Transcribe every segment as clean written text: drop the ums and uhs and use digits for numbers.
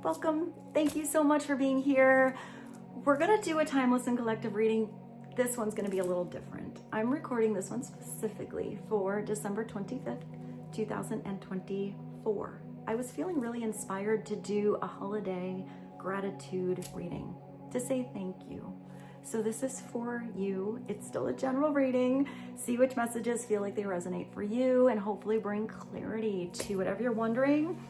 Welcome. Thank you so much for being here. We're gonna do a timeless and collective reading. This one's gonna be a little different. I'm recording this one specifically for December 25th, 2024. I was feeling really inspired to do a holiday gratitude reading to say thank you. So this is for you. It's still a general reading. See which messages feel like they resonate for you and hopefully bring clarity to whatever you're wondering.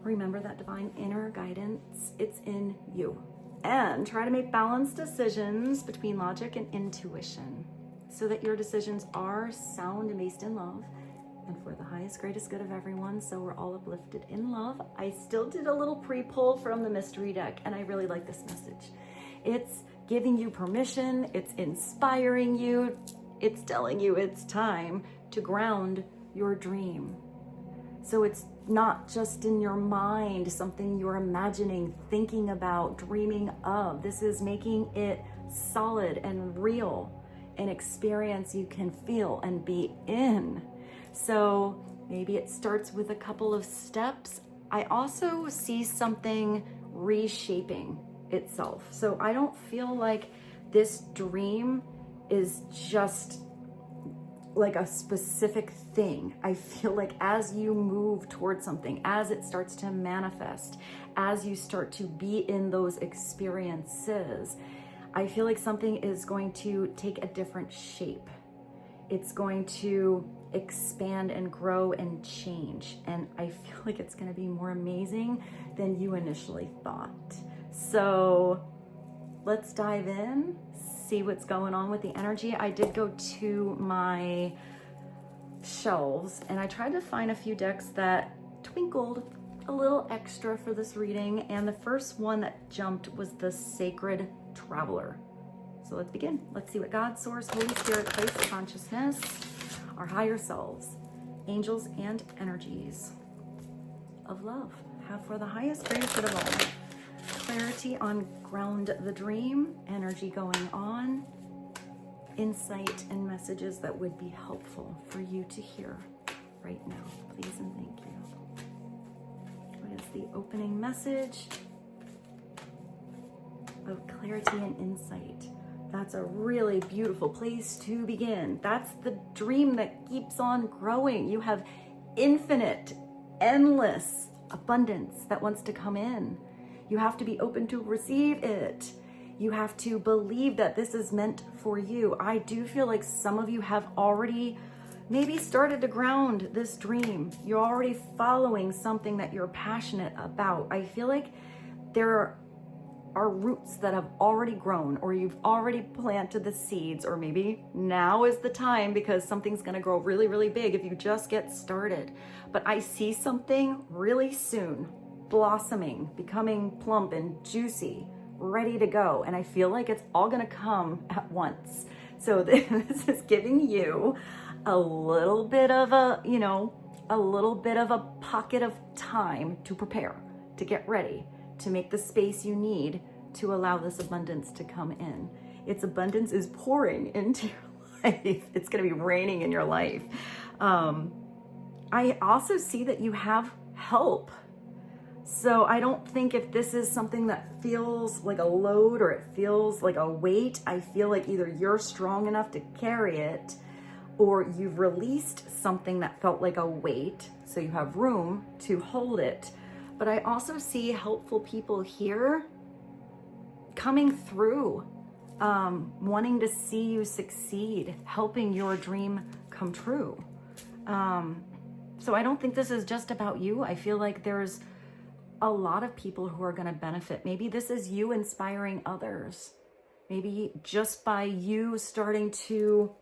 Remember that divine inner guidance, it's in you. And try to make balanced decisions between logic and intuition so that your decisions are sound and based in love and for the highest, greatest good of everyone. So we're all uplifted in love. I still did a little pre-pull from the mystery deck and I really like this message. It's giving you permission, it's inspiring you, it's telling you it's time to ground your dream. So it's not just in your mind, something you're imagining, thinking about, dreaming of. This is making it solid and real, an experience you can feel and be in. So maybe it starts with a couple of steps. I also see something reshaping itself. So I don't feel like this dream is just like a specific thing. I feel like as you move towards something, as it starts to manifest, as you start to be in those experiences, I feel like something is going to take a different shape. It's going to expand and grow and change. And I feel like it's going to be more amazing than you initially thought. So let's dive in, see what's going on with the energy. I did go to my shelves and I tried to find a few decks that twinkled a little extra for this reading. And the first one that jumped was the Sacred Traveler. So let's begin. Let's see what God, Source, Holy Spirit, place, consciousness, our higher selves, angels, and energies of love have for the highest, greatest good of all. Clarity on ground the dream, energy going on, insight and messages that would be helpful for you to hear right now. Please and thank you. What is the opening message of clarity and insight? That's a really beautiful place to begin. That's the dream that keeps on growing. You have infinite, endless abundance that wants to come in. You have to be open to receive it. You have to believe that this is meant for you. I do feel like some of you have already maybe started to ground this dream. You're already following something that you're passionate about. I feel like there are roots that have already grown, or you've already planted the seeds, or maybe now is the time because something's gonna grow really, really big if you just get started. But I see something really soon blossoming, becoming plump and juicy, ready to go. And I feel like it's all gonna come at once. So this is giving you a little bit of a pocket of time to prepare, to get ready, to make the space you need to allow this abundance to come in. Its abundance is pouring into your life. It's gonna be raining in your life. I also see that you have help. So I don't think if this is something that feels like a load or it feels like a weight, I feel like either you're strong enough to carry it or you've released something that felt like a weight, so you have room to hold it. But I also see helpful people here coming through, wanting to see you succeed, helping your dream come true. So I don't think this is just about you. I feel like there's a lot of people who are going to benefit. Maybe this is you inspiring others. Maybe just by you starting to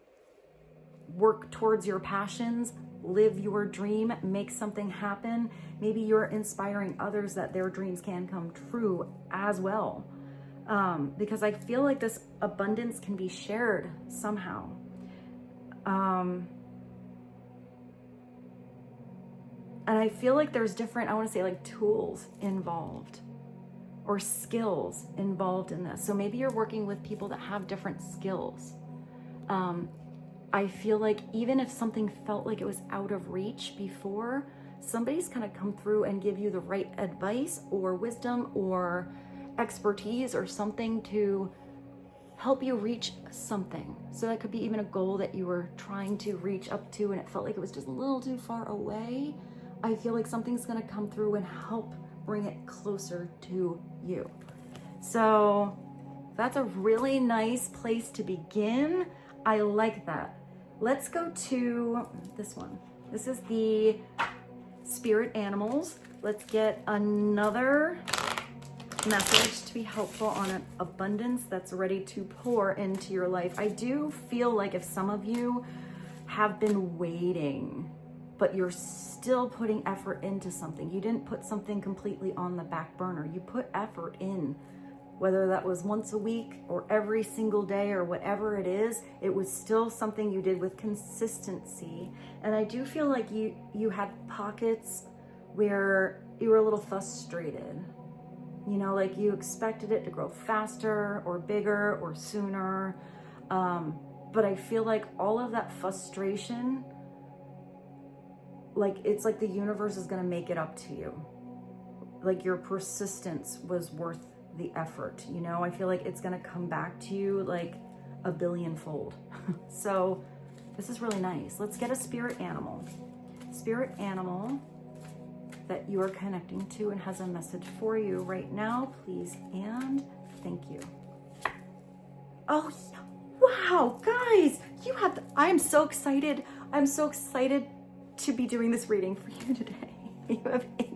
work towards your passions, live your dream, make something happen. Maybe you're inspiring others that their dreams can come true as well. Because I feel like this abundance can be shared somehow. And I feel like there's different, I want to say like tools involved or skills involved in this. So maybe you're working with people that have different skills. I feel like even if something felt like it was out of reach before, somebody's gonna come through and give you the right advice or wisdom or expertise or something to help you reach something. So that could be even a goal that you were trying to reach up to and it felt like it was just a little too far away. I feel like something's gonna come through and help bring it closer to you. So that's a really nice place to begin. I like that. Let's go to this one. This is the spirit animals. Let's get another message to be helpful on an abundance that's ready to pour into your life. I do feel like if some of you have been waiting, but you're still putting effort into something, you didn't put something completely on the back burner. You put effort in, whether that was once a week or every single day or whatever it is, it was still something you did with consistency. And I do feel like you had pockets where you were a little frustrated. You know, like you expected it to grow faster or bigger or sooner. But I feel like all of that frustration, like it's like the universe is going to make it up to you. Like your persistence was worth the effort. You know, I feel like it's going to come back to you like a billionfold. So this is really nice. Let's get a spirit animal. Spirit animal that you are connecting to and has a message for you right now, please and thank you. Oh, wow, guys, you have, I'm so excited. I'm so excited to be doing this reading for you today. You have 8.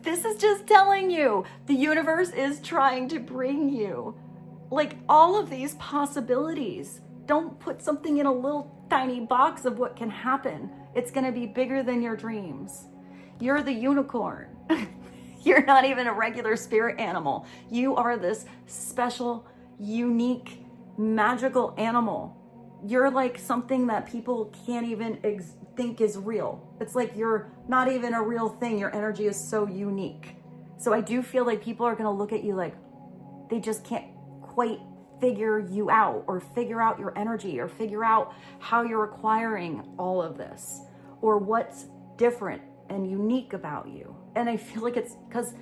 This is just telling you the universe is trying to bring you like all of these possibilities. Don't put something in a little tiny box of what can happen. It's going to be bigger than your dreams. You're the unicorn. You're not even a regular spirit animal. You are this special, unique, magical animal. You're like something that people can't even think is real. It's like you're not even a real thing. Your energy is so unique. So I do feel like people are going to look at you like they just can't quite figure you out or figure out your energy or figure out how you're acquiring all of this or what's different and unique about you. And I feel like it's because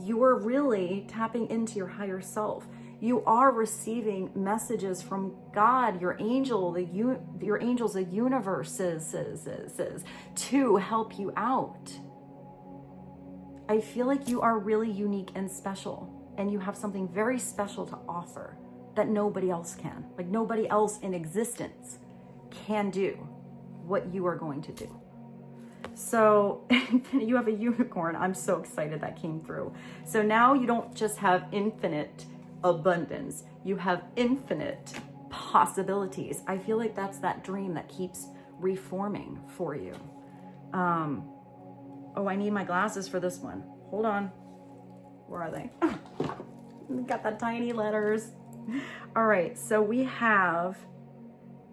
you're really tapping into your higher self. You are receiving messages from God, your angel, your angels, the universe to help you out. I feel like you are really unique and special, and you have something very special to offer that nobody else can. Like nobody else in existence can do what you are going to do. So you have a unicorn. I'm so excited that came through. So now you don't just have infinite abundance, you have infinite possibilities. I feel like that's that dream that keeps reforming for you. Oh, I need my glasses for this one. Hold on. Where are they? Got the tiny letters. All right, so we have,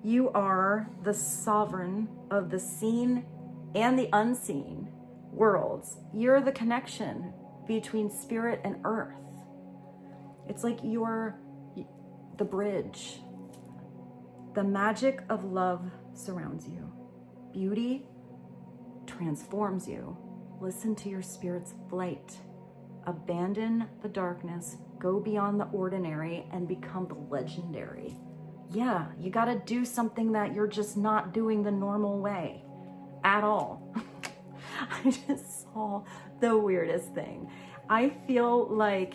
you are the sovereign of the seen and the unseen worlds. You're the connection between spirit and earth. It's like you're the bridge. The magic of love surrounds you. Beauty transforms you. Listen to your spirit's flight. Abandon the darkness, go beyond the ordinary, and become the legendary. Yeah, you gotta do something that you're just not doing the normal way at all. I just saw the weirdest thing. I feel like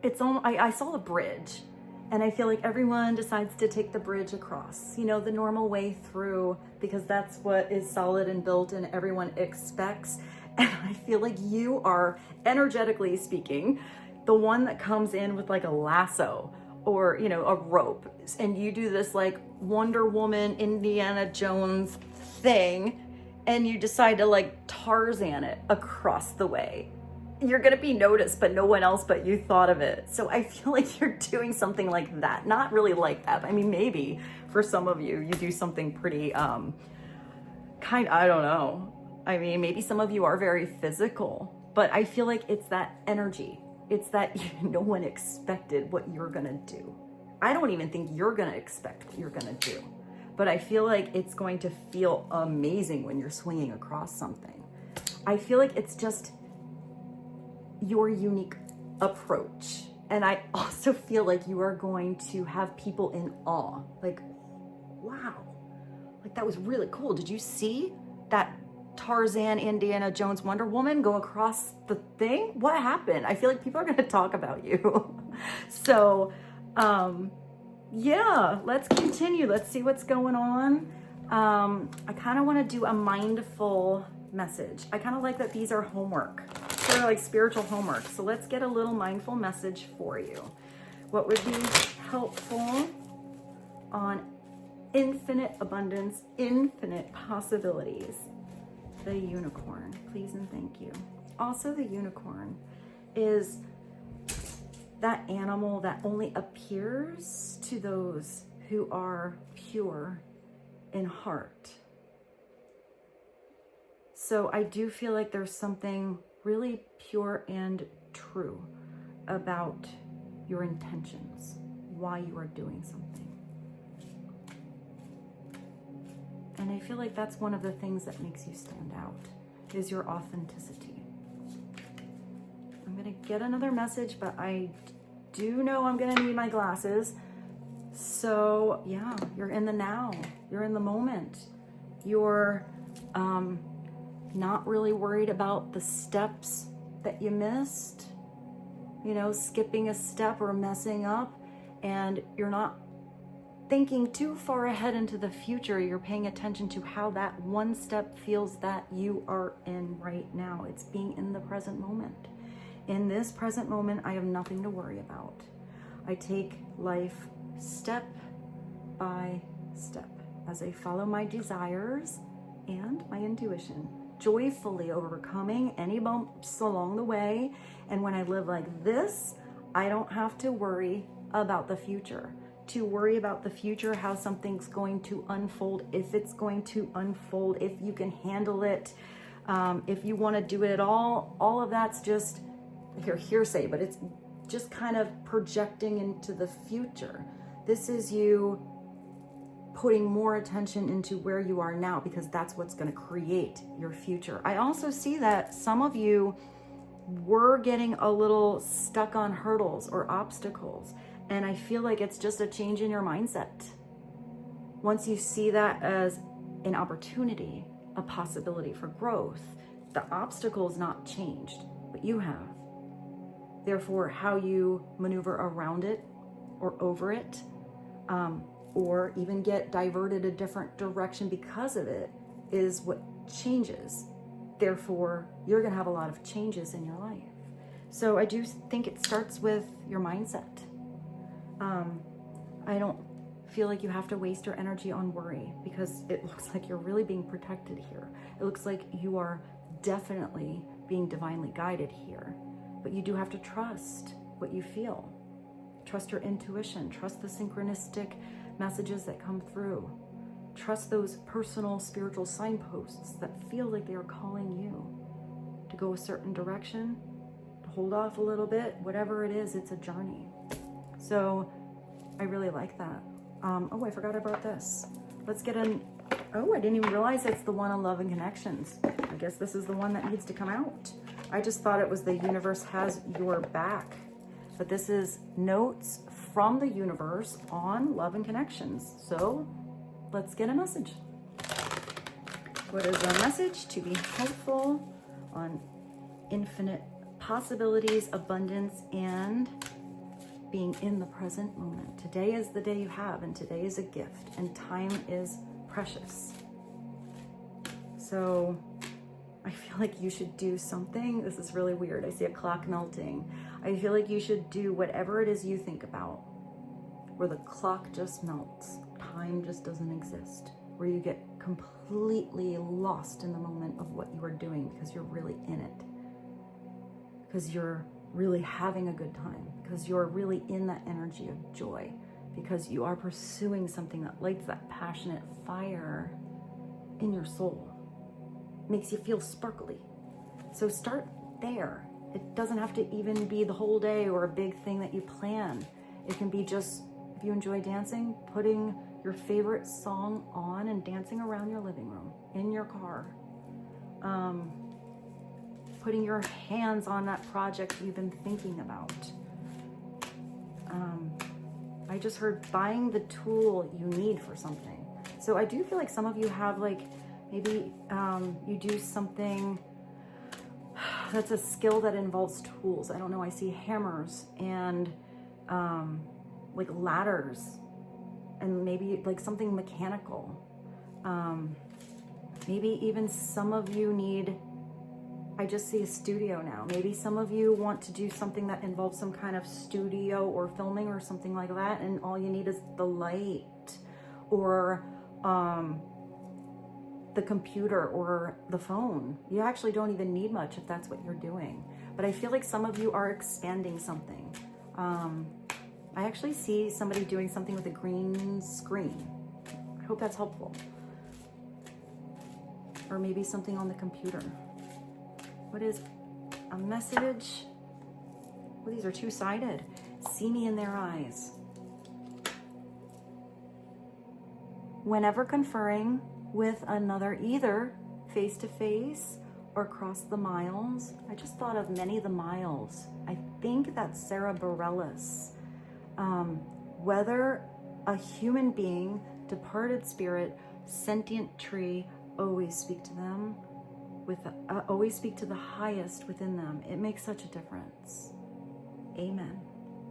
I saw the bridge, and I feel like everyone decides to take the bridge across, you know, the normal way through, because that's what is solid and built and everyone expects. And I feel like you are, energetically speaking, the one that comes in with like a lasso or, you know, a rope, and you do this like Wonder Woman, Indiana Jones thing, and you decide to like Tarzan it across the way. You're gonna be noticed, but no one else but you thought of it. So I feel like you're doing something like that. Not really like that. I mean, maybe for some of you, you do something pretty, I don't know. I mean, maybe some of you are very physical, but I feel like it's that energy. It's that no one expected what you're gonna do. I don't even think you're gonna expect what you're gonna do. but I feel like it's going to feel amazing when you're swinging across something. I feel like it's just your unique approach. And I also feel like you are going to have people in awe. Like, wow, like that was really cool. Did you see that Tarzan, Indiana Jones, Wonder Woman go across the thing? What happened? I feel like people are going to talk about you. So, yeah, let's continue. Let's see what's going on. I kind of want to do a mindful message. I kind of like that these are homework. They're like spiritual homework. So let's get a little mindful message for you. What would be helpful on infinite abundance, infinite possibilities? The unicorn, please and thank you. Also, the unicorn is that animal that only appears to those who are pure in heart. So I do feel like there's something really pure and true about your intentions, why you are doing something. And I feel like that's one of the things that makes you stand out, is your authenticity. I'm gonna get another message, but I do know I'm gonna need my glasses. So yeah, you're in the now, you're in the moment. You're not really worried about the steps that you missed, you know, skipping a step or messing up, and you're not thinking too far ahead into the future. You're paying attention to how that one step feels that you are in right now. It's being in the present moment. In this present moment, I have nothing to worry about. I take life step by step as I follow my desires and my intuition, joyfully overcoming any bumps along the way. And when I live like this, I don't have to worry about the future. To worry about the future, how something's going to unfold, if it's going to unfold, if you can handle it, if you want to do it at all of that's just hearsay, but it's just kind of projecting into the future. This is you putting more attention into where you are now, because that's what's going to create your future. I also see that some of you were getting a little stuck on hurdles or obstacles, and I feel like it's just a change in your mindset. Once you see that as an opportunity, a possibility for growth, the obstacle is not changed, but you have. Therefore, how you maneuver around it or over it, or even get diverted a different direction because of it, is what changes. Therefore, you're going to have a lot of changes in your life. So I do think it starts with your mindset. I don't feel like you have to waste your energy on worry, because it looks like you're really being protected here. It looks like you are definitely being divinely guided here. But you do have to trust what you feel. Trust your intuition. Trust the synchronistic messages that come through. Trust those personal spiritual signposts that feel like they are calling you to go a certain direction, to hold off a little bit. Whatever it is, it's a journey. So I really like that. Oh, I forgot I brought this. Let's get in. Oh, I didn't even realize it's the one on love and connections. I guess this is the one that needs to come out. I just thought it was the universe has your back. But this is notes from the universe on love and connections. So let's get a message. What is our message to be helpful on infinite possibilities, abundance, and being in the present moment? Today is the day you have, and today is a gift, and time is precious. So I feel like you should do something. This is really weird. I see a clock melting. I feel like you should do whatever it is you think about, where the clock just melts. Time just doesn't exist, where you get completely lost in the moment of what you are doing, because you're really in it, because you're really having a good time, because you're really in that energy of joy, because you are pursuing something that lights that passionate fire in your soul, makes you feel sparkly. So start there. It doesn't have to even be the whole day or a big thing that you plan. It can be just, if you enjoy dancing, putting your favorite song on and dancing around your living room, in your car. Putting your hands on that project you've been thinking about. I just heard buying the tool you need for something. So I do feel like some of you have like, maybe you do something that's a skill that involves tools. I don't know, I see hammers and like ladders and maybe like something mechanical. Maybe even some of you need, I just see a studio now. Maybe some of you want to do something that involves some kind of studio or filming or something like that, and all you need is the light or the computer or the phone. You actually don't even need much if that's what you're doing. But I feel like some of you are expanding something. I actually see somebody doing something with a green screen. I hope that's helpful. Or maybe something on the computer. What is a message? Well, these are two-sided. See me in their eyes. Whenever conferring with another, either face-to-face or across the miles, I just thought of many the miles. I think that's Sara Bareilles. Whether a human being, departed spirit, sentient tree, always speak to them. Always speak to the highest within them. It makes such a difference. Amen.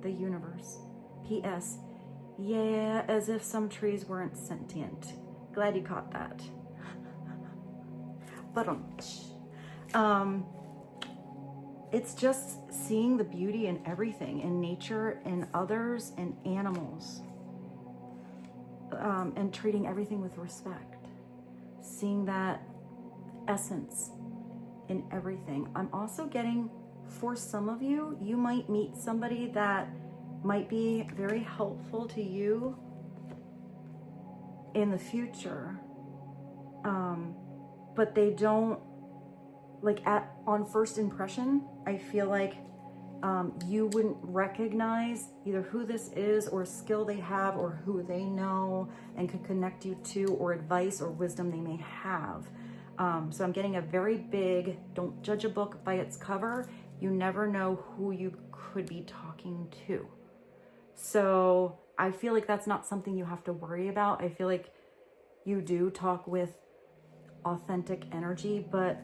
The universe. P.S. Yeah, as if some trees weren't sentient. Glad you caught that. But it's just seeing the beauty in everything, in nature, in others, and animals, and treating everything with respect. Seeing that essence in everything. I'm also getting, for some of you, you might meet somebody that might be very helpful to you in the future, but they don't, like on first impression, I feel like you wouldn't recognize either who this is or a skill they have or who they know and could connect you to, or advice or wisdom they may have. So I'm getting a very big, don't judge a book by its cover. You never know who you could be talking to. So I feel like that's not something you have to worry about. I feel like you do talk with authentic energy, but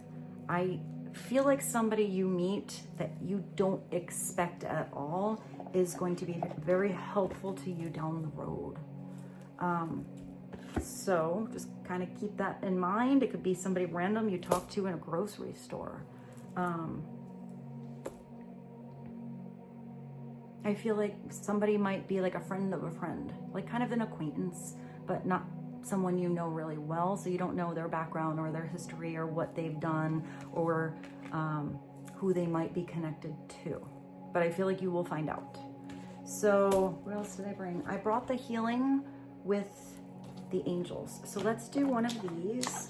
I feel like somebody you meet that you don't expect at all is going to be very helpful to you down the road. So just kind of keep that in mind. It could be somebody random you talk to in a grocery store. I feel like somebody might be like a friend of a friend, like kind of an acquaintance, but not someone you know really well. So you don't know their background or their history or what they've done or who they might be connected to. But I feel like you will find out. So what else did I bring? I brought the healing with the angels. So let's do one of these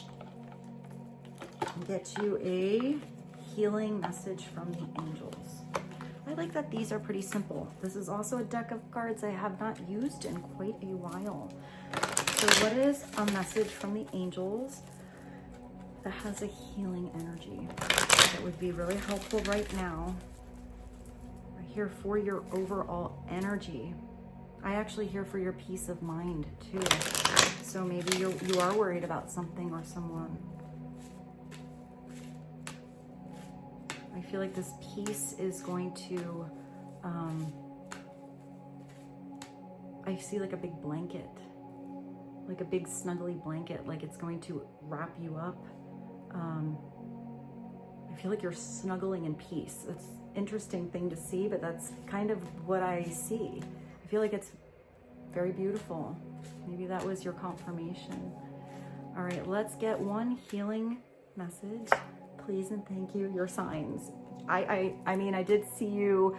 and get you a healing message from the angels. I like that these are pretty simple. This is also a deck of cards I have not used in quite a while. So what is a message from the angels that has a healing energy that would be really helpful right now? We're here for your overall energy. I actually here for your peace of mind too. So maybe you are worried about something or someone. I feel like this peace is going to, I see like a big blanket, like a big snuggly blanket, like it's going to wrap you up. I feel like you're snuggling in peace. It's an interesting thing to see, but that's kind of what I see. I feel like it's very beautiful. Maybe that was your confirmation. All right, let's get one healing message. Please and thank you, your signs. I mean, I did see you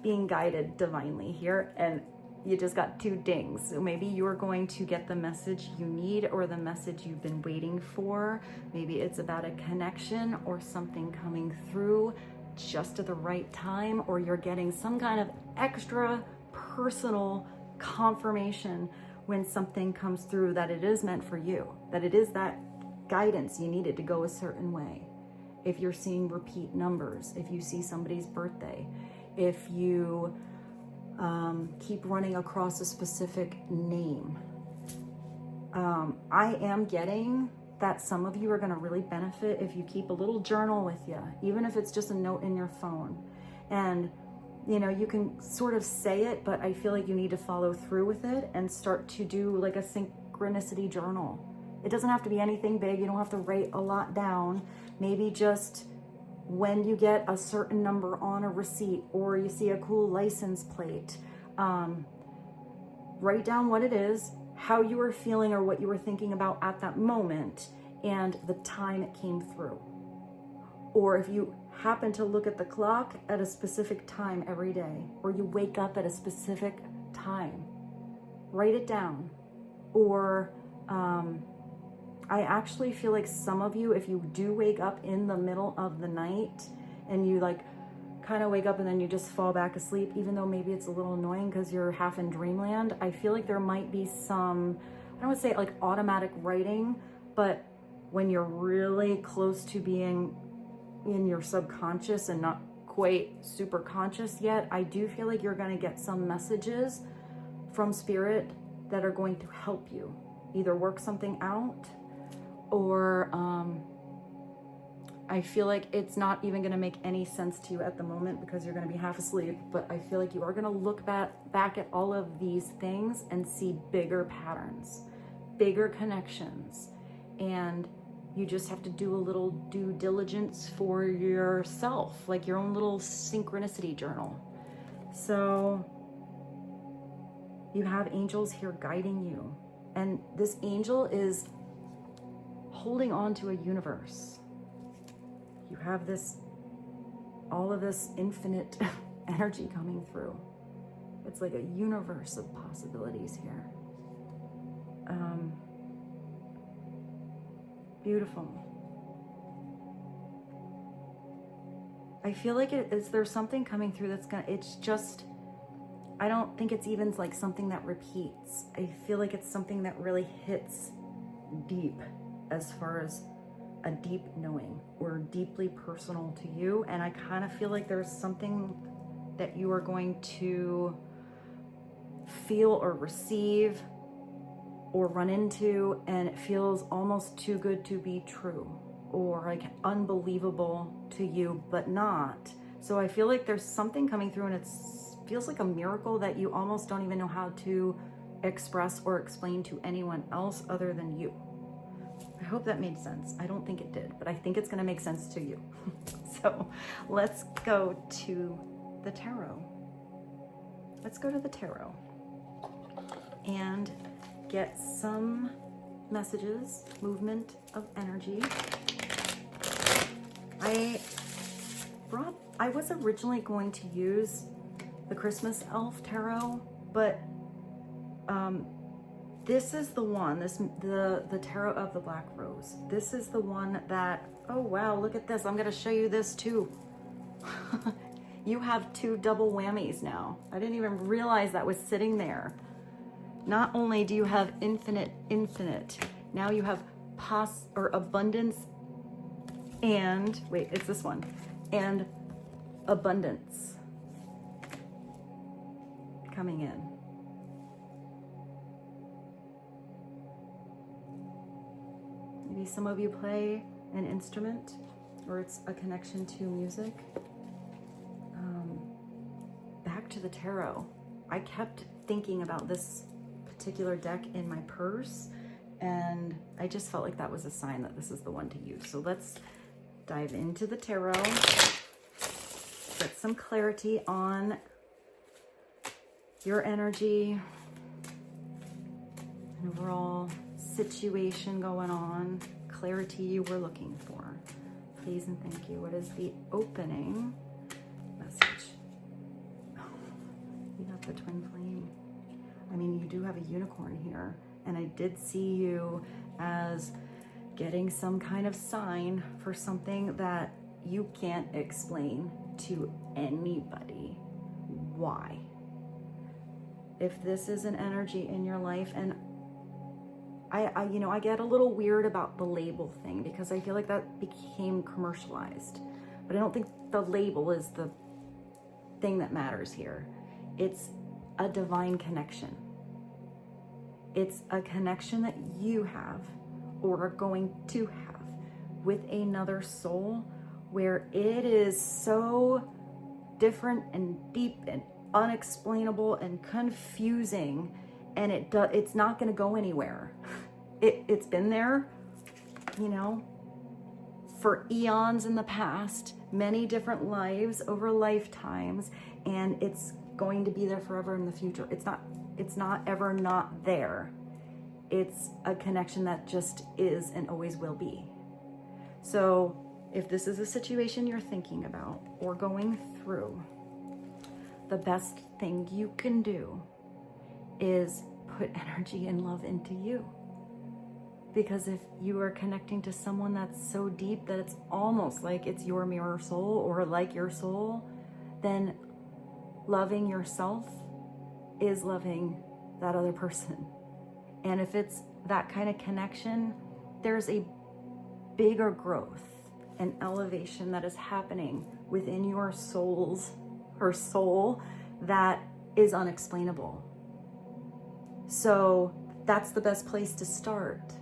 being guided divinely here, and you just got 2 dings. So maybe you're going to get the message you need or the message you've been waiting for. Maybe it's about a connection or something coming through just at the right time, or you're getting some kind of extra personal confirmation when something comes through that it is meant for you, that it is that guidance you needed to go a certain way. If you're seeing repeat numbers, if you see somebody's birthday, if you keep running across a specific name. I am getting that some of you are going to really benefit if you keep a little journal with you, even if it's just a note in your phone. And, you know, you can sort of say it, but I feel like you need to follow through with it and start to do like a synchronicity journal. It doesn't have to be anything big. You don't have to write a lot down. Maybe just when you get a certain number on a receipt or you see a cool license plate, write down what it is, how you were feeling or what you were thinking about at that moment, and the time it came through. Or if you happen to look at the clock at a specific time every day, or you wake up at a specific time, write it down. Or I actually feel like some of you, if you do wake up in the middle of the night and you like kind of wake up and then you just fall back asleep, even though maybe it's a little annoying because you're half in dreamland, I feel like there might be some, I don't want to say like automatic writing, but when you're really close to being in your subconscious and not quite super conscious yet, I do feel like you're going to get some messages from spirit that are going to help you either work something out, or I feel like it's not even going to make any sense to you at the moment because you're going to be half asleep, but I feel like you are going to look back at all of these things and see bigger patterns, bigger connections, and you just have to do a little due diligence for yourself, like your own little synchronicity journal. So you have angels here guiding you, and this angel is holding on to a universe. You have this, all of this infinite energy coming through. It's like a universe of possibilities here. Beautiful. I feel like there's something coming through that's it's just, I don't think it's even like something that repeats. I feel like it's something that really hits deep as far as a deep knowing or deeply personal to you. And I kind of feel like there's something that you are going to feel or receive or run into, and it feels almost too good to be true, or like unbelievable to you, but not. So I feel like there's something coming through, and it feels like a miracle that you almost don't even know how to express or explain to anyone else other than you. I hope that made sense. I don't think it did, but I think it's going to make sense to you. So let's go to the tarot. Let's go to the tarot and get some messages, movement of energy. I was originally going to use the Christmas Elf Tarot, but this is the one, the Tarot of the Black Rose. This is the one that, oh wow, look at this. I'm going to show you this too. You have two double whammies now. I didn't even realize that was sitting there. Not only do you have infinite, now you have abundance and, wait, it's this one, and abundance coming in. Maybe some of you play an instrument, or it's a connection to music. Back to the tarot. I kept thinking about this particular deck in my purse, and I just felt like that was a sign that this is the one to use. So let's dive into the tarot, get some clarity on your energy, an overall situation going on, clarity you were looking for. Please and thank you. What is the opening message? You got the twin flame. I mean, you do have a unicorn here, and I did see you as getting some kind of sign for something that you can't explain to anybody why. if this is an energy in your life, and I get a little weird about the label thing because I feel like that became commercialized, but I don't think the label is the thing that matters here. It's a divine connection. It's a connection that you have or are going to have with another soul where it is so different and deep and unexplainable and confusing, and it's not going to go anywhere. It's been there, you know, for eons in the past, many different lives over lifetimes, and it's going to be there forever in the future. It's not ever not there. It's a connection that just is and always will be. So if this is a situation you're thinking about or going through, the best thing you can do is put energy and love into you. Because if you are connecting to someone that's so deep that it's almost like it's your mirror soul or like your soul, then loving yourself is loving that other person. And if it's that kind of connection, there's a bigger growth and elevation that is happening within your soul that is unexplainable. So that's the best place to start.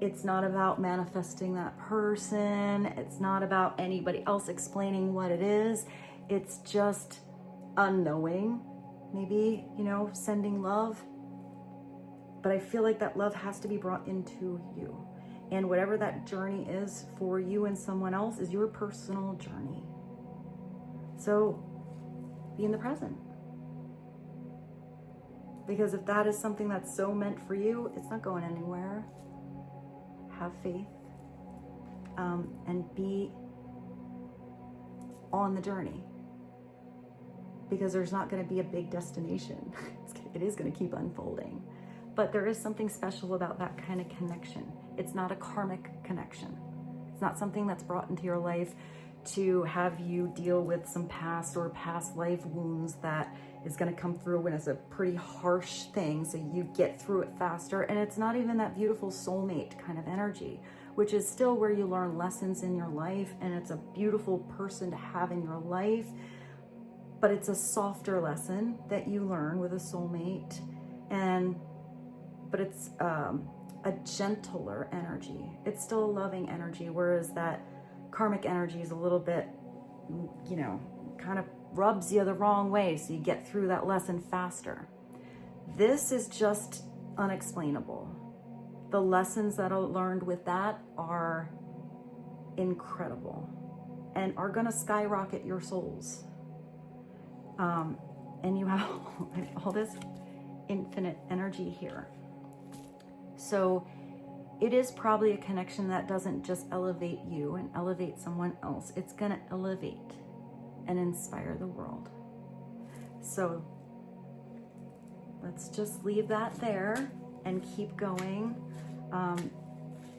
It's not about manifesting that person. It's not about anybody else explaining what it is. It's just unknowing, maybe, sending love. But I feel like that love has to be brought into you. And whatever that journey is for you and someone else is your personal journey. So be in the present. Because if that is something that's so meant for you, it's not going anywhere. Have faith, and be on the journey, because there's not going to be a big destination. It is going to keep unfolding, but there is something special about that kind of connection. It's not a karmic connection. It's not something that's brought into your life to have you deal with some past life wounds that is going to come through, and it's a pretty harsh thing, so you get through it faster. And it's not even that beautiful soulmate kind of energy, which is still where you learn lessons in your life, and it's a beautiful person to have in your life, but it's a softer lesson that you learn with a soulmate, but it's a gentler energy. It's still a loving energy, whereas that karmic energy is a little bit, kind of rubs you the wrong way, so you get through that lesson faster. This is just unexplainable. The lessons that I learned with that are incredible and are going to skyrocket your souls. And you have all this infinite energy here. So it is probably a connection that doesn't just elevate you and elevate someone else. It's going to elevate and inspire the world. So let's just leave that there and keep going.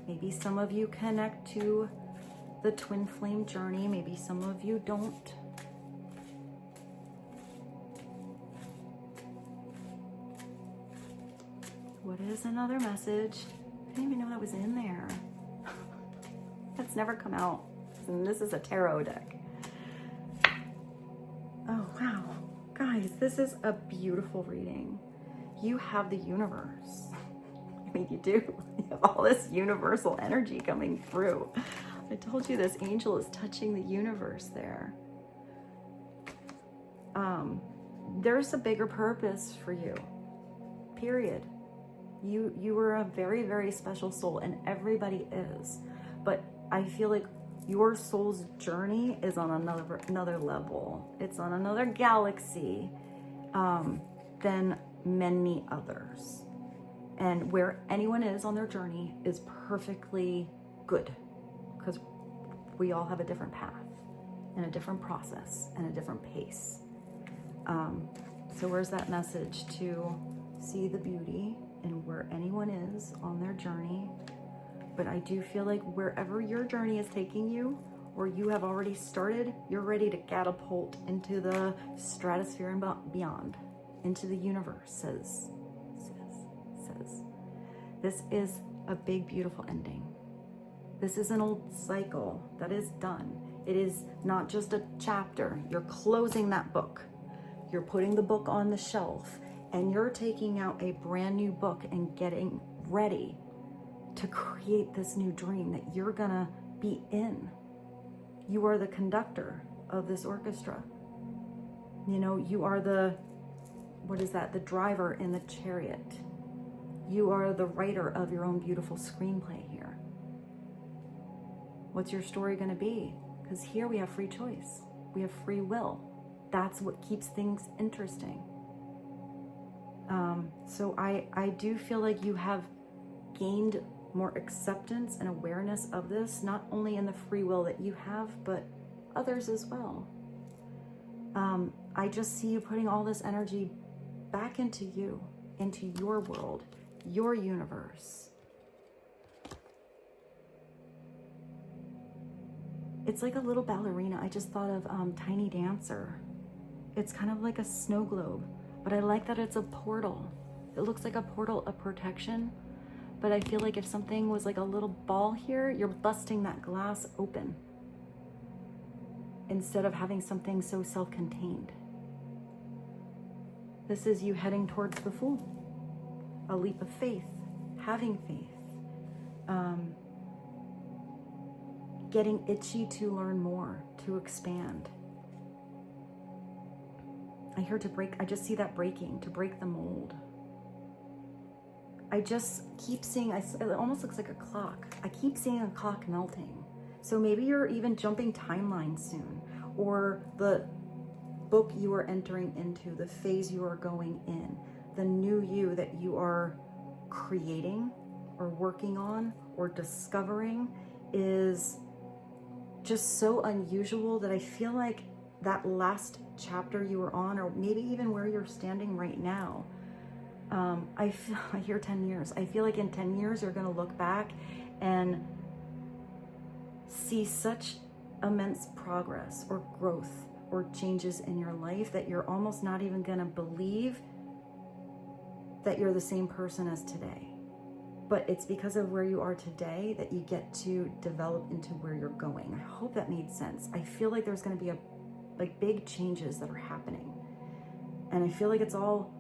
Maybe some of you connect to the twin flame journey. Maybe some of you don't. What is another message? I didn't even know that was in there. That's never come out. And this is a tarot deck. Oh, wow. Guys, this is a beautiful reading. You have the universe. I mean, you do. You have all this universal energy coming through. I told you this angel is touching the universe there. There's a bigger purpose for you. Period. You are a very, very special soul, and everybody is. But I feel like your soul's journey is on another level. It's on another galaxy than many others. And where anyone is on their journey is perfectly good, because we all have a different path and a different process and a different pace. So where's that message to see the beauty in where anyone is on their journey? But I do feel like wherever your journey is taking you, or you have already started, you're ready to catapult into the stratosphere and beyond. into the universe says, this is a big, beautiful ending. This is an old cycle that is done. It is not just a chapter. You're closing that book. You're putting the book on the shelf, and you're taking out a brand new book and getting ready to create this new dream that you're gonna be in. You are the conductor of this orchestra. You know, you are the, what is that? The driver in the chariot. You are the writer of your own beautiful screenplay here. What's your story gonna be? Because here we have free choice. We have free will. That's what keeps things interesting. So I do feel like you have gained more acceptance and awareness of this, not only in the free will that you have, but others as well. I just see you putting all this energy back into you, into your world, your universe. It's like a little ballerina. I just thought of Tiny Dancer. It's kind of like a snow globe, but I like that it's a portal. It looks like a portal of protection, but I feel like if something was like a little ball here, you're busting that glass open instead of having something so self-contained. This is you heading towards the Fool, a leap of faith, having faith, getting itchy to learn more, to expand. I hear to break, I just see that breaking, to break the mold. I just keep seeing, it almost looks like a clock. I keep seeing a clock melting. So maybe you're even jumping timelines soon, or the book you are entering into, the phase you are going in, the new you that you are creating or working on or discovering is just so unusual that I feel like that last chapter you were on, or maybe even where you're standing right now, I hear 10 years. I feel like in 10 years, you're going to look back and see such immense progress or growth or changes in your life that you're almost not even going to believe that you're the same person as today. But it's because of where you are today that you get to develop into where you're going. I hope that made sense. I feel like there's going to be like big changes that are happening. And I feel like it's all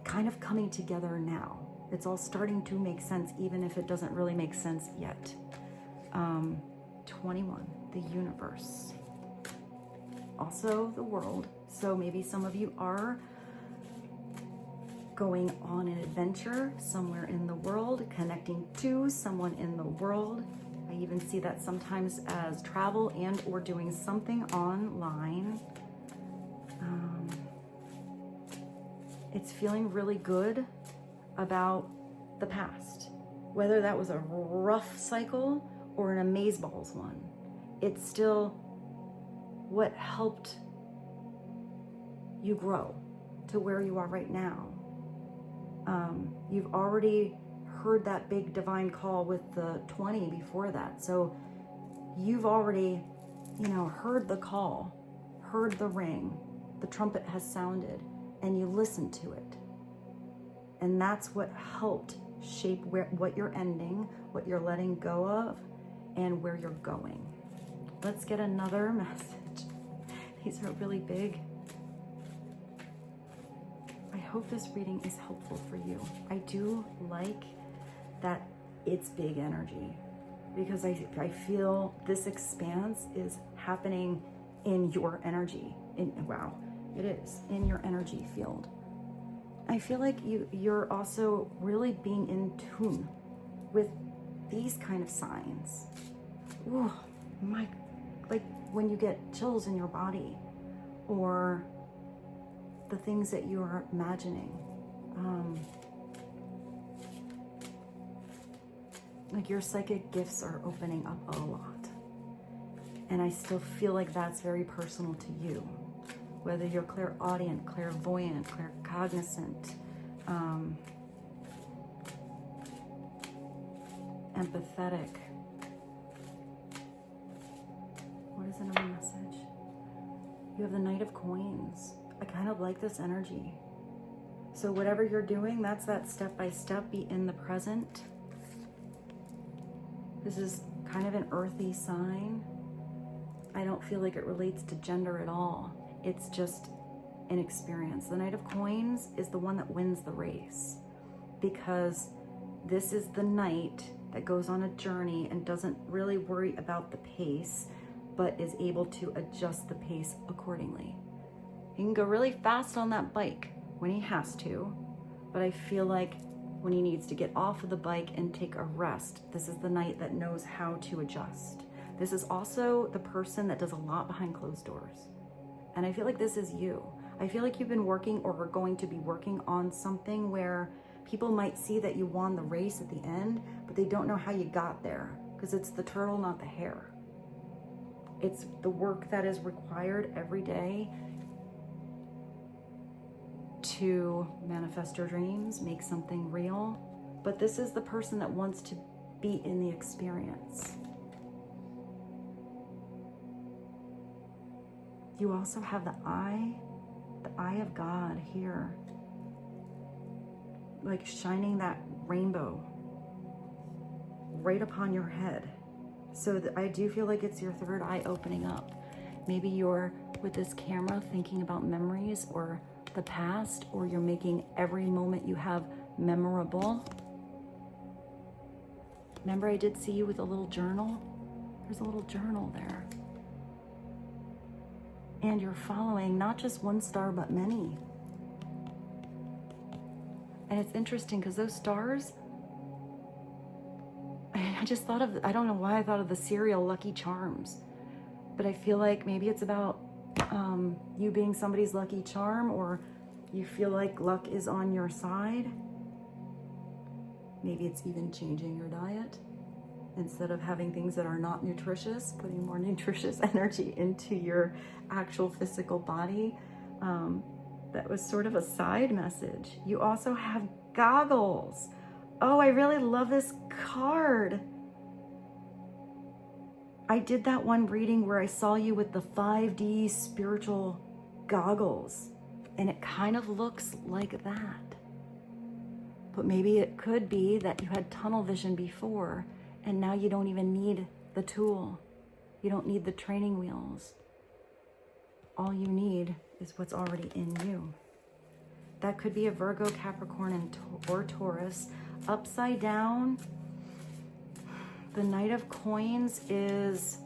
kind of coming together now. It's all starting to make sense, even if it doesn't really make sense yet. 21, the universe. Also the world. So maybe some of you are going on an adventure somewhere in the world, connecting to someone in the world. I even see that sometimes as travel and or doing something online. It's feeling really good about the past, whether that was a rough cycle or an amazeballs one. It's still what helped you grow to where you are right now. You've already heard that big divine call with the 20 before that. So you've already, heard the call, heard the ring, the trumpet has sounded, and you listened to it. And that's what helped shape what you're ending, what you're letting go of, and where you're going. Let's get another message. These are really big. I hope this reading is helpful for you. I do like that it's big energy, because I feel this expanse is happening in your energy. Wow, it is in your energy field. I feel like you're also really being in tune with these kind of signs. Ooh, like when you get chills in your body, or the things that you are imagining. Like your psychic gifts are opening up a lot. And I still feel like that's very personal to you. Whether you're clairaudient, clairvoyant, claircognizant, empathetic. What is another message? You have the Knight of Coins. I kind of like this energy. So whatever you're doing, that's that step-by-step, be in the present. This is kind of an earthy sign. I don't feel like it relates to gender at all. It's just an experience. The Knight of Coins is the one that wins the race, because this is the knight that goes on a journey and doesn't really worry about the pace, but is able to adjust the pace accordingly. He can go really fast on that bike when he has to, but I feel like when he needs to get off of the bike and take a rest, this is the knight that knows how to adjust. This is also the person that does a lot behind closed doors. And I feel like this is you. I feel like you've been working or are going to be working on something where people might see that you won the race at the end, but they don't know how you got there, because it's the turtle, not the hare. It's the work that is required every day to manifest your dreams, make something real. But this is the person that wants to be in the experience. You also have the eye of God here, like shining that rainbow right upon your head. So I do feel like it's your third eye opening up. Maybe you're with this camera thinking about memories or the past, or you're making every moment you have memorable. Remember, I did see you with a little journal? There's a little journal there. And you're following not just one star, but many. And it's interesting because those stars, I just thought of, I don't know why I thought of the cereal Lucky Charms, but I feel like maybe it's about you being somebody's lucky charm, or you feel like luck is on your side. Maybe it's even changing your diet. Instead of having things that are not nutritious, putting more nutritious energy into your actual physical body. That was sort of a side message. You also have goggles. Oh, I really love this card. I did that one reading where I saw you with the 5D spiritual goggles, and it kind of looks like that. But maybe it could be that you had tunnel vision before, and now you don't even need the tool. You don't need the training wheels. All you need is what's already in you. That could be a Virgo, Capricorn, or Taurus. Upside down, the Knight of Coins is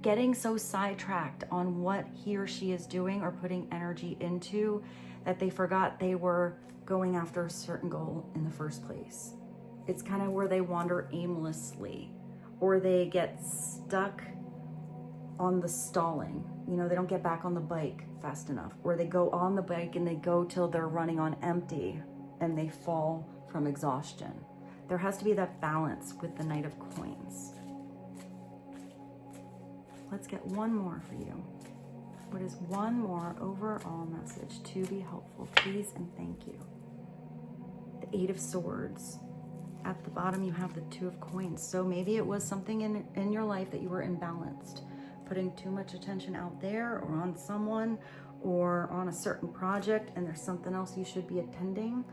getting so sidetracked on what he or she is doing or putting energy into that they forgot they were going after a certain goal in the first place. It's kind of where they wander aimlessly, or they get stuck on the stalling. You know, they don't get back on the bike fast enough, or they go on the bike and they go till they're running on empty and they fall from exhaustion. There has to be that balance with the Knight of Coins. Let's get one more for you. What is one more overall message to be helpful, please and thank you? The Eight of Swords. At the bottom, you have the Two of Coins. So maybe it was something in your life that you were imbalanced, putting too much attention out there or on someone or on a certain project, and there's something else you should be attending.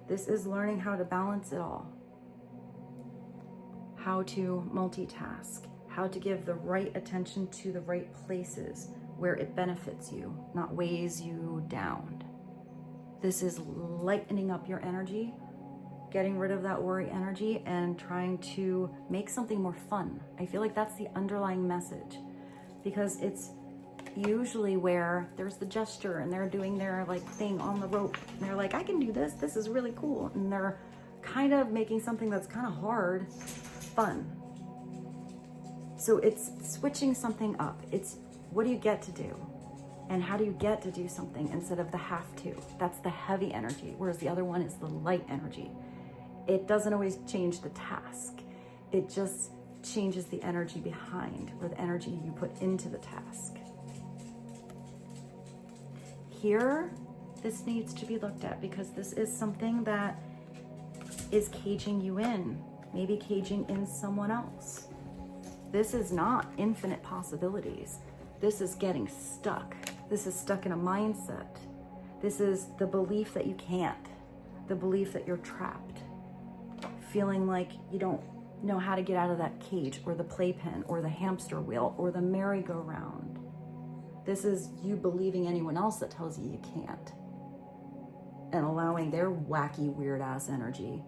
This is learning how to balance it all. How to multitask, how to give the right attention to the right places where it benefits you, not weighs you down. This is lightening up your energy, getting rid of that worry energy and trying to make something more fun. I feel like that's the underlying message, because it's usually where there's the gesture and they're doing their like thing on the rope and they're like, I can do this, this is really cool. And they're kind of making something that's kind of hard fun. So it's switching something up. It's what do you get to do? And how do you get to do something instead of the have to? That's the heavy energy, whereas the other one is the light energy. It doesn't always change the task. It just changes the energy behind, or the energy you put into the task. Here, this needs to be looked at, because this is something that is caging you in, maybe caging in someone else. This is not infinite possibilities. This is getting stuck This is stuck in a mindset. This is the belief that you can't, the belief that you're trapped, feeling like you don't know how to get out of that cage or the playpen or the hamster wheel or the merry-go-round. This is you believing anyone else that tells you you can't and allowing their wacky, weird-ass energy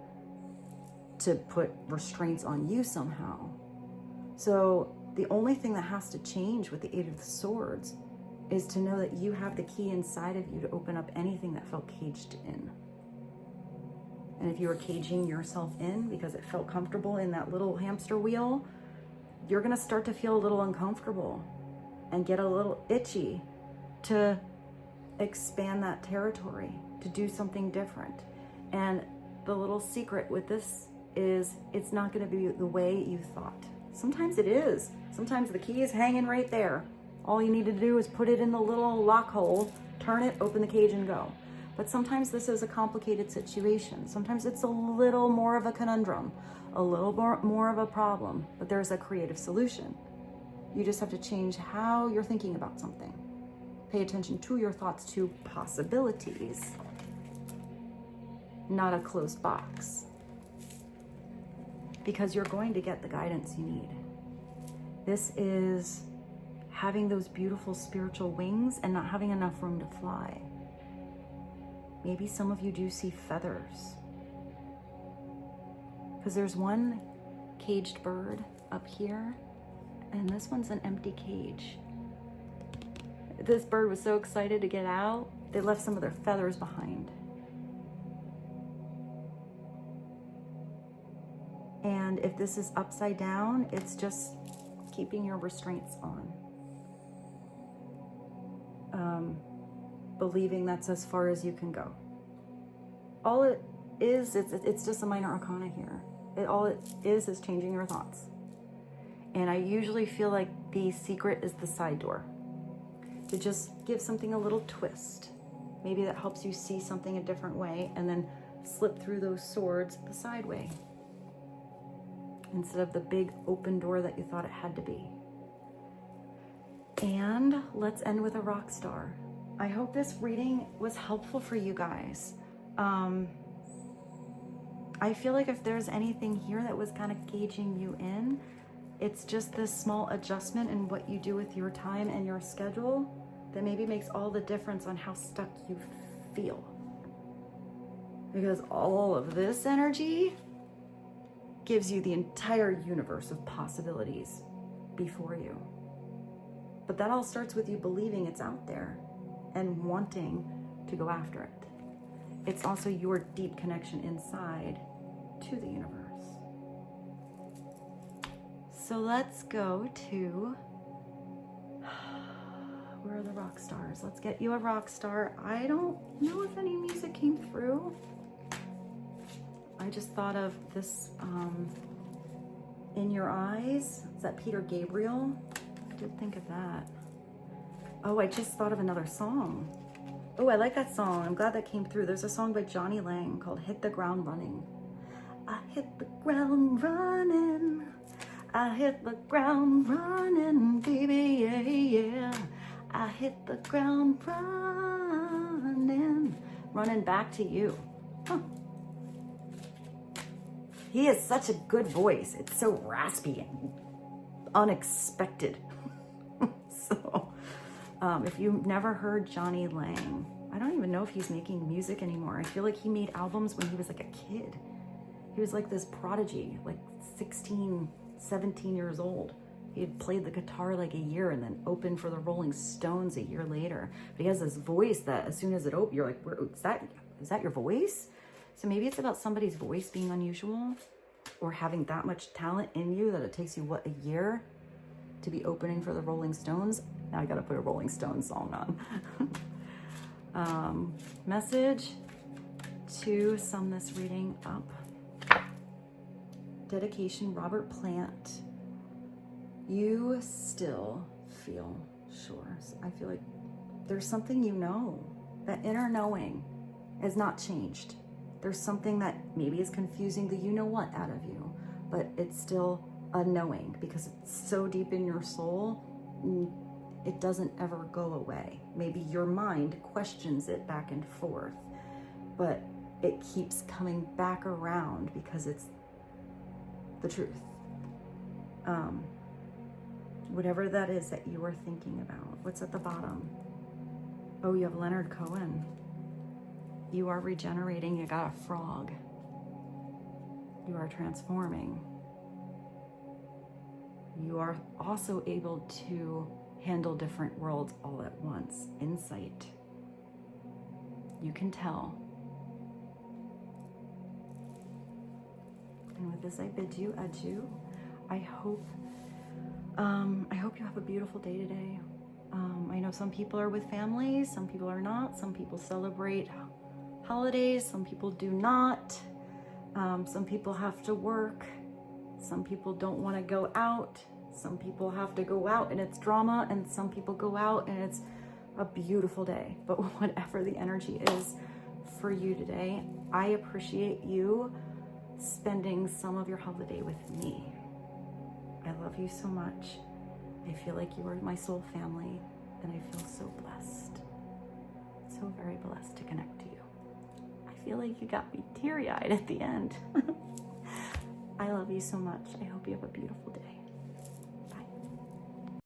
to put restraints on you somehow. So the only thing that has to change with the Eight of Swords is to know that you have the key inside of you to open up anything that felt caged in. And if you were caging yourself in because it felt comfortable in that little hamster wheel, you're gonna start to feel a little uncomfortable and get a little itchy to expand that territory, to do something different. And the little secret with this is it's not gonna be the way you thought. Sometimes it is. Sometimes the key is hanging right there. All you need to do is put it in the little lock hole, turn it, open the cage and go. But sometimes this is a complicated situation. Sometimes it's a little more of a conundrum, a little more of a problem, but there's a creative solution. You just have to change how you're thinking about something. Pay attention to your thoughts, to possibilities, not a closed box. Because you're going to get the guidance you need. This is having those beautiful spiritual wings and not having enough room to fly. Maybe some of you do see feathers. Because there's one caged bird up here, and this one's an empty cage. This bird was so excited to get out, they left some of their feathers behind. And if this is upside down, it's just keeping your restraints on. Believing that's as far as you can go. All it is, it's just a minor arcana here. All it is changing your thoughts. And I usually feel like the secret is the side door. To just give something a little twist. Maybe that helps you see something a different way and then slip through those swords the side way. Instead of the big open door that you thought it had to be. And let's end with a rock star. I hope this reading was helpful for you guys. I feel like if there's anything here that was kind of caging you in, it's just this small adjustment in what you do with your time and your schedule that maybe makes all the difference on how stuck you feel. Because all of this energy gives you the entire universe of possibilities before you. But that all starts with you believing it's out there and wanting to go after it. It's also your deep connection inside to the universe. So let's go to, where are the rock stars? Let's get you a rock star. I don't know if any music came through. I just thought of this, In Your Eyes. Is that Peter Gabriel? I did think of that. Oh, I just thought of another song. Oh, I like that song. I'm glad that came through. There's a song by Jonny called Hit the Ground Running. I hit the ground running. I hit the ground running, baby, yeah, yeah. I hit the ground running. Running back to you. Huh. He has such a good voice. It's so raspy and unexpected. So, if you've never heard Jonny Lang, I don't even know if he's making music anymore. I feel like he made albums when he was like a kid. He was like this prodigy, like 16, 17 years old. He had played the guitar like a year and then opened for the Rolling Stones a year later. But he has this voice that as soon as it opens, you're like, is that your voice? So maybe it's about somebody's voice being unusual or having that much talent in you that it takes you, what, a year to be opening for the Rolling Stones? Now I gotta put a Rolling Stones song on. Message to sum this reading up. Dedication, Robert Plant. You still feel sure. So I feel like there's something you know. That inner knowing has not changed. There's something that maybe is confusing the you know what out of you, but it's still a knowing because it's so deep in your soul. it doesn't ever go away. Maybe your mind questions it back and forth, but it keeps coming back around because it's the truth. Whatever that is that you are thinking about. What's at the bottom? Oh, you have Leonard Cohen. You are regenerating. You got a frog. You are transforming. You are also able to handle different worlds all at once. Insight. You can tell. And with this, I bid you adieu. I hope you have a beautiful day today. I know some people are with families, some people are not. Some people celebrate holidays, some people do not. Some people have to work. Some people don't want to go out. Some people have to go out and it's drama, and some people go out and it's a beautiful day. But whatever the energy is for you today, I appreciate you spending some of your holiday with me. I love you so much. I feel like you are my soul family, and I feel so blessed. So very blessed to connect to you. I feel like you got me teary-eyed at the end. I love you so much. I hope you have a beautiful day.